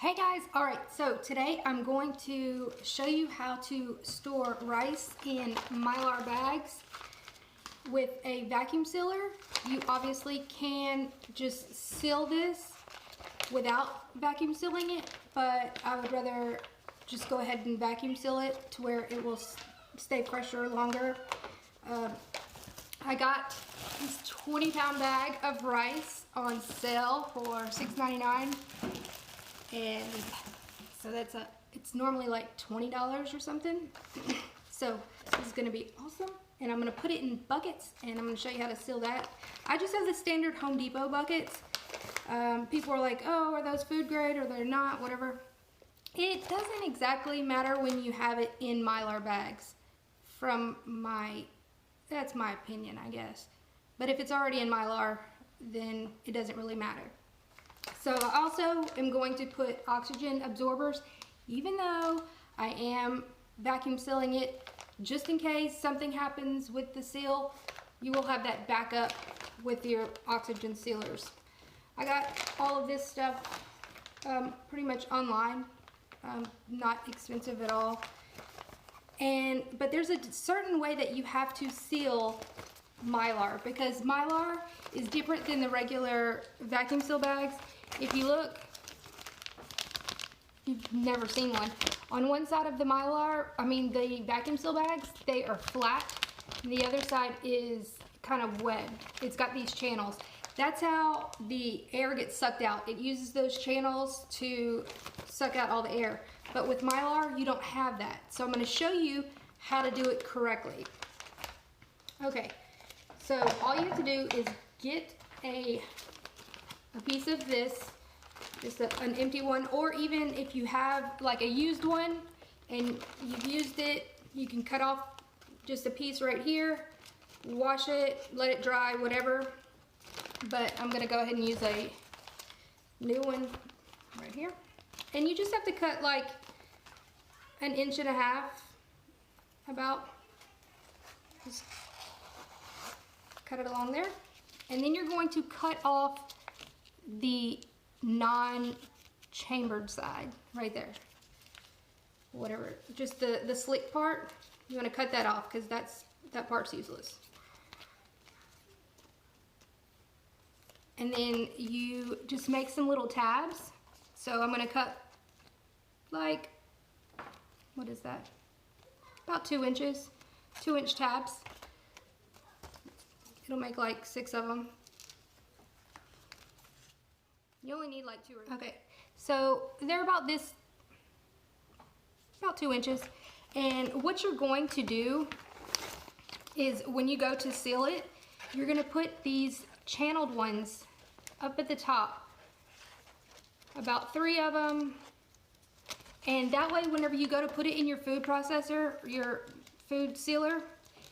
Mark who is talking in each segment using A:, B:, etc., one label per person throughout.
A: Hey guys, alright, so today I'm going to show you how to store rice in Mylar bags with a vacuum sealer. You obviously can just seal this without vacuum sealing it, but I would rather just go ahead and vacuum seal it to where it will stay fresher longer. I got this 20-pound bag of rice on sale for $6.99. And so it's normally like $20 or something. So this is gonna be awesome. And I'm gonna put it in buckets and I'm gonna show you how to seal that. I just have the standard Home Depot buckets. People are like, oh, are those food grade or they're not, whatever. It doesn't exactly matter when you have it in Mylar bags. That's my opinion, I guess. But if it's already in Mylar, then it doesn't really matter. So I also am going to put oxygen absorbers, even though I am vacuum sealing it, just in case something happens with the seal, you will have that backup with your oxygen sealers. I got all of this stuff pretty much online, not expensive at all. But there's a certain way that you have to seal Mylar, because Mylar is different than the regular vacuum seal bags. If you look, you've never seen one. On one side of the the vacuum seal bags, they are flat. And the other side is kind of webbed. It's got these channels. That's how the air gets sucked out. It uses those channels to suck out all the air. But with Mylar, you don't have that. So I'm going to show you how to do it correctly. Okay, so all you have to do is get a piece of this, just an empty one, or even if you have like a used one and you've used it, you can cut off just a piece right here, wash it, let it dry, whatever. But I'm gonna go ahead and use a new one right here. And you just have to cut like 1.5 inches, about. Just cut it along there. And then you're going to cut off the non-chambered side right there, whatever, just the slick part. You want to cut that off because that part's useless. And then you just make some little tabs. So I'm going to cut like, what is that, about 2 inches, 2-inch tabs. It'll make like 6 of them. You only need like 2 or 3. Okay, so they're about 2 inches. And what you're going to do is when you go to seal it, you're gonna put these channeled ones up at the top, about 3 of them. And that way, whenever you go to put it in your food processor, your food sealer,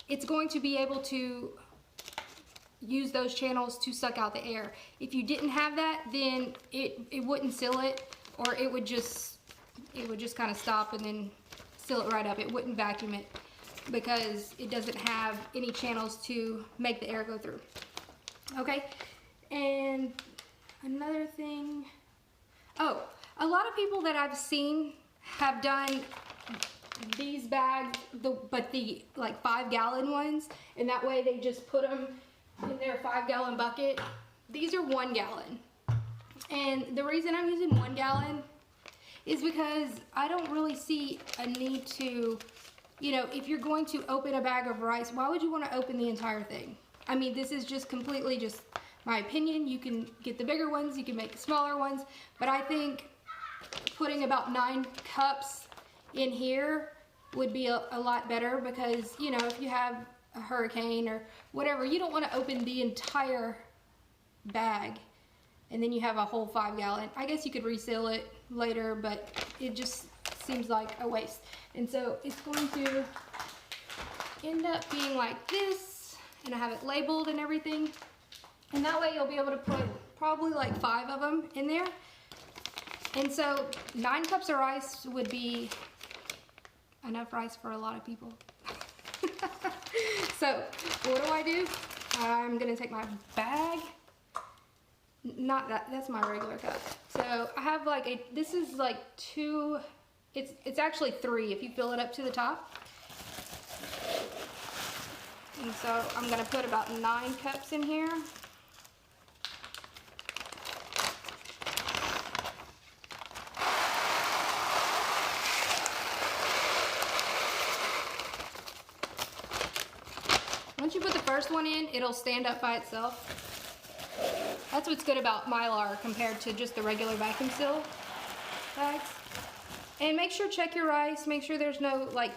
A: it's going to be able to use those channels to suck out the air. If you didn't have that, then it wouldn't seal it, or it would just kind of stop and then seal it right up. It wouldn't vacuum it because it doesn't have any channels to make the air go through. Okay, and another thing, oh, a lot of people that I've seen have done these bags, but the like 5-gallon ones, and that way they just put them in their 5-gallon bucket. These are 1 gallon. And the reason I'm using 1 gallon is because I don't really see a need to, if you're going to open a bag of rice, why would you want to open the entire thing? I mean, this is just completely just my opinion. You can get the bigger ones, you can make the smaller ones, but I think putting about 9 cups in here would be a lot better, because, if you have a hurricane or whatever, you don't want to open the entire bag and then you have a whole 5-gallon. I guess you could reseal it later, but it just seems like a waste. And so it's going to end up being like this, and I have it labeled and everything. And that way you'll be able to put probably like 5 of them in there. And so 9 cups of rice would be enough rice for a lot of people. So what do? I'm gonna take my bag, not that, that's my regular cup. So I have like this is like 2, it's actually 3 if you fill it up to the top. And so I'm gonna put about 9 cups in here. Once you put the first one in, it'll stand up by itself. That's what's good about Mylar compared to just the regular vacuum seal bags. And make sure check your rice, make sure there's no like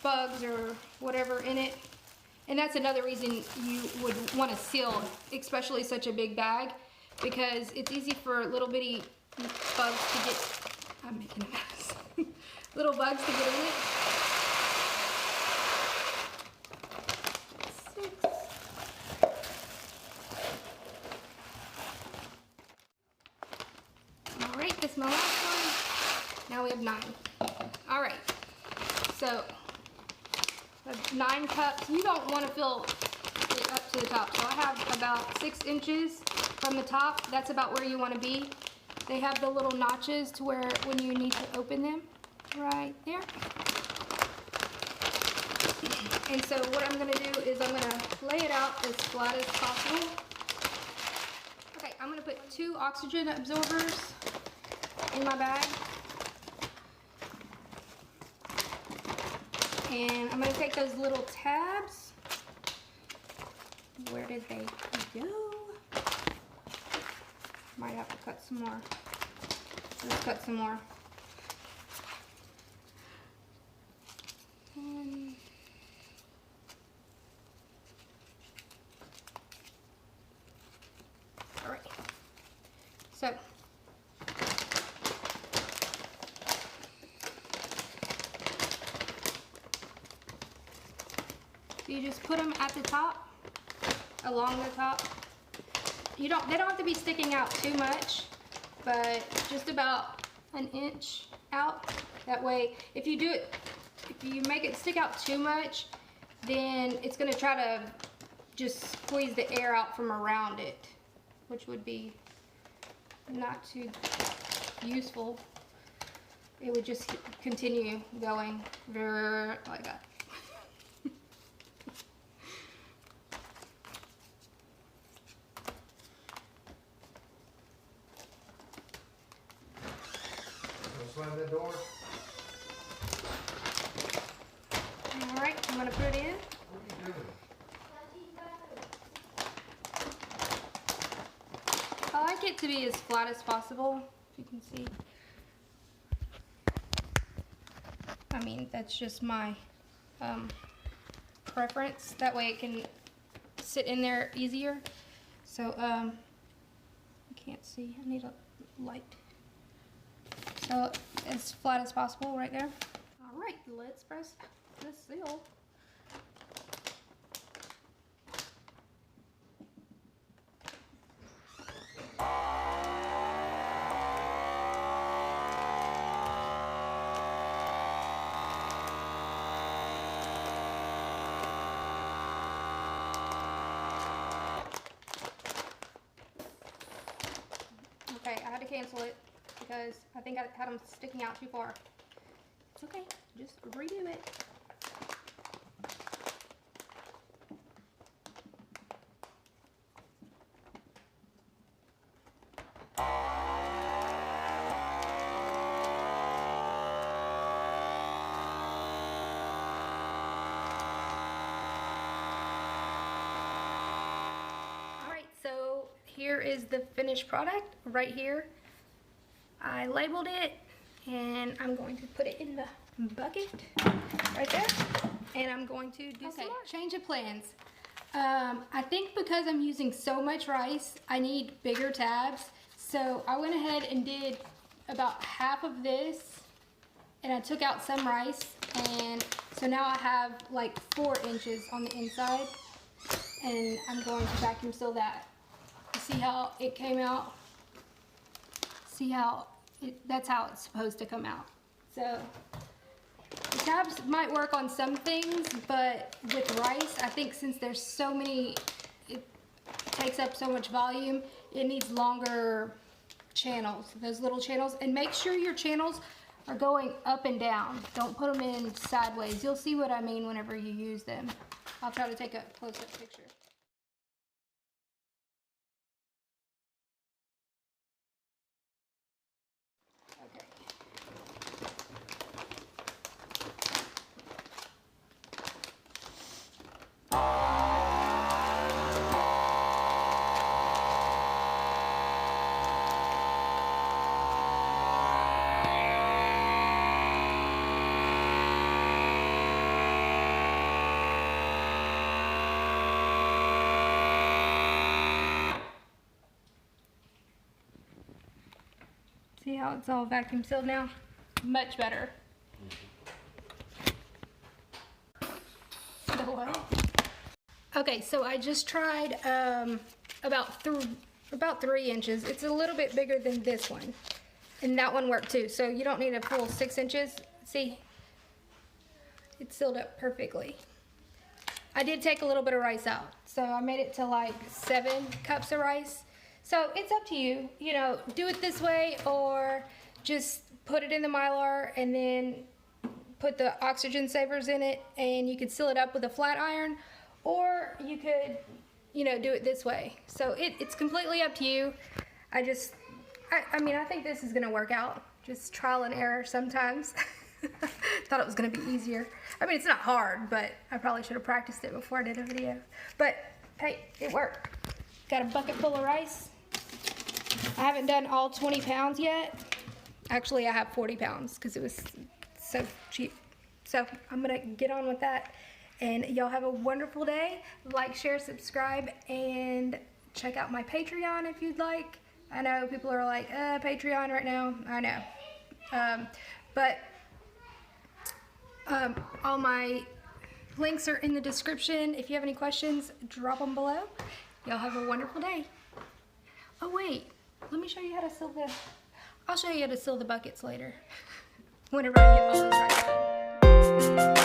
A: bugs or whatever in it. And that's another reason you would want to seal, especially such a big bag, because it's easy for little bitty bugs to get, I'm making a mess, little bugs to get in it. 6. All right, this is my last one. Now we have 9. All right, so 9 cups. You don't want to fill it up to the top. So I have about 6 inches from the top. That's about where you want to be. They have the little notches to where when you need to open them, right there. And so what I'm going to do is I'm going to lay it out as flat as possible. Okay, I'm going to put 2 oxygen absorbers in my bag. And I'm going to take those little tabs. Where did they go? Might have to cut some more. Let's cut some more. All right. So you just put them at the top, along the top. They don't have to be sticking out too much, but just about an inch out. That way, if you make it stick out too much, then it's gonna try to just squeeze the air out from around it, which would be not too useful. It would just continue going like that.
B: Slam that door.
A: All right, I'm gonna put it in.
B: What are you doing?
A: I like it to be as flat as possible, if you can see. I mean, that's just my preference. That way it can sit in there easier. So, I can't see, I need a light. So, as flat as possible right there. All right, let's press this seal. Okay, I had to cancel it because I think I had them sticking out too far. It's okay, just redo it. Alright, so here is the finished product right here. I labeled it and I'm going to put it in the bucket right there, and I'm going to do some more. Change of plans. I think because I'm using so much rice, I need bigger tabs, so I went ahead and did about half of this, and I took out some rice, and so now I have like 4 inches on the inside, and I'm going to vacuum seal that. See how it came out? See how that's how it's supposed to come out. So the tabs might work on some things, but with rice, I think since there's so many, it takes up so much volume, it needs longer channels, those little channels. And make sure your channels are going up and down. Don't put them in sideways. You'll see what I mean whenever you use them. I'll try to take a close-up picture. Okay. See how it's all vacuum sealed now? Much better. Okay, so I just tried about 3 inches. It's a little bit bigger than this one, and that one worked too. So you don't need a full 6 inches. See, it's sealed up perfectly. I did take a little bit of rice out, so I made it to like 7 cups of rice. So it's up to you, you know, do it this way or just put it in the Mylar and then put the oxygen savers in it and you could seal it up with a flat iron, or you could, you know, do it this way. So it's completely up to you. I mean, I think this is gonna work out. Just trial and error sometimes. Thought it was gonna be easier. I mean, it's not hard, but I probably should have practiced it before I did a video. But hey, it worked. Got a bucket full of rice. I haven't done all 20 pounds yet. Actually, I have 40 pounds because it was so cheap. So I'm gonna get on with that. And y'all have a wonderful day. Like, share, subscribe, and check out my Patreon if you'd like. I know people are like, Patreon right now. I know. All my links are in the description. If you have any questions, drop them below. Y'all have a wonderful day. Oh wait, let me show you how to seal I'll show you how to seal the buckets later. Whenever I get all this right done.